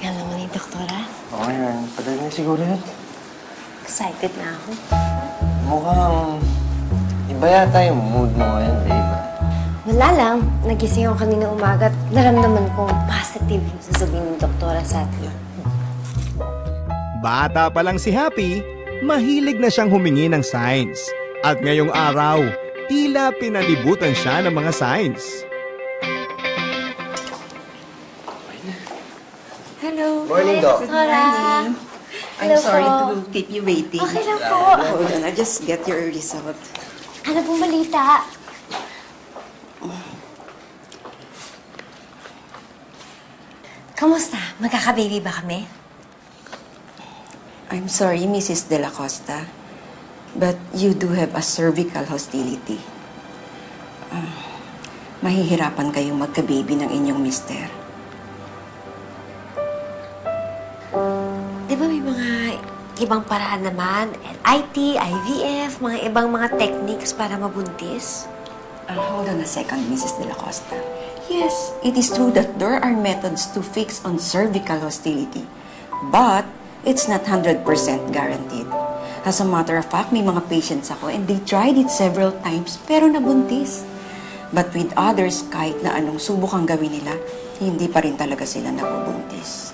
Tagal naman yung doktora. Oo yan. Padali na siguro yun. Excited na ako. Mukhang iba yata yung mood mo ngayon, babe. Wala lang. Nagising ako kanina umaga at naramdaman kong positive yung sasabihin ng doktora sa atin. Bata pa lang si Happy, mahilig na siyang humingi ng signs. At ngayong araw, tila pinalibutan siya ng mga signs. Hello. Morning, Doc. Nora. I'm sorry to keep you waiting. Okay lang po. Hold on, I'll just get your result. Ano pong balita? Kamusta? Magkakababy ba kami? I'm sorry, Mrs. De La Costa, but you do have a cervical hostility. Mahihirapan kayong magka-baby ng inyong mister. Di ba may mga ibang paraan naman? LIT, IVF, mga ibang mga techniques para mabuntis? Hold on a second, Mrs. De La Costa. Yes, it is true that there are methods to fix on cervical hostility, but it's not 100% guaranteed. As a matter of fact, may mga patients ako and they tried it several times pero nabuntis. But with others, kahit na anong subukang gawin nila, hindi pa rin talaga sila nabubuntis.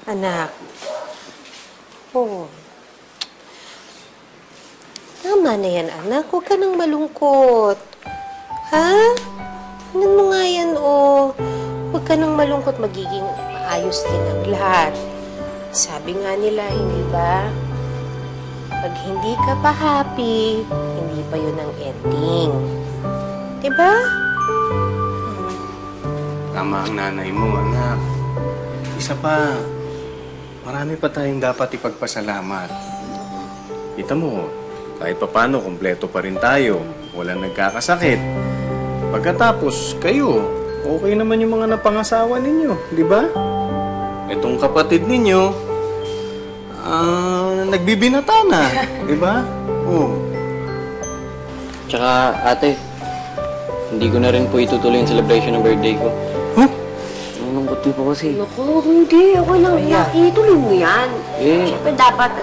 Anak. Oh. Tama na yan, anak. Huwag ka nang malungkot. Ha? Tingnan mo nga yan, oh. Huwag ka nang malungkot. Magiging maayos din ang lahat. Sabi nga nila, hindi ba? Pag hindi ka pa happy, hindi pa yun ang ending. Diba? Tama ang nanay mo, anak. Isa pa, marami pa tayong dapat ipagpasalamat. Kita mo, kahit papano, kompleto pa rin tayo. Walang nagkakasakit. Pagkatapos, kayo, okay naman yung mga napangasawa ninyo, di ba? Itong kapatid ninyo, nagbibinata na, di ba? Oo. Tsaka, ate, hindi ko na rin po itutuloy yung celebration ng birthday ko. Huh? Nalungkot din po kasi. Naku, hindi. Okay lang. Ituloy mo yan. Eh. Siyempre dapat,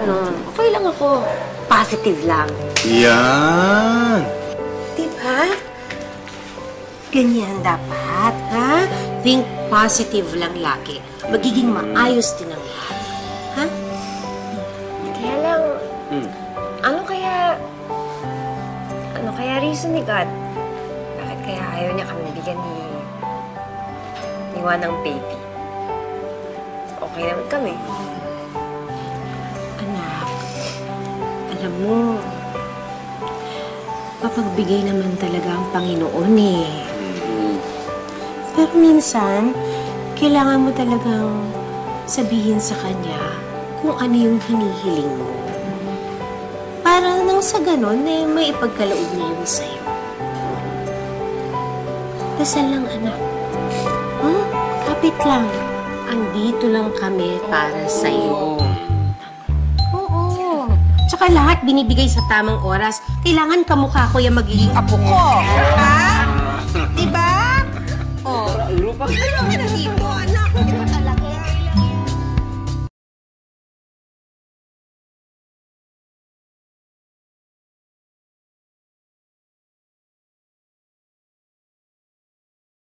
okay lang ako. Positive lang. Yan! Diba? Ganyan dapat, ha? Think positive lang lagi. Magiging maayos din ang lahat. Ha? Kaya lang, ano kaya reason ni God? Bakit kaya ayaw niya kami bigyan ni Wanang baby? Okay naman kami. Anak, alam mo, mapagbigay naman talaga ang Panginoon eh. Pero minsan, kailangan mo talagang sabihin sa Kanya kung ano yung hinihiling mo. Para nang sa ganon, eh, may ipagkaloob niya yun sa'yo. Dasal lang, anak. Kapit lang. Andito lang kami para sa'yo. Oo. Tsaka lahat binibigay sa tamang oras. Kailangan kamukha ko yung magiging apo ko. Ha? Diba? Oh. Ano ka na dito?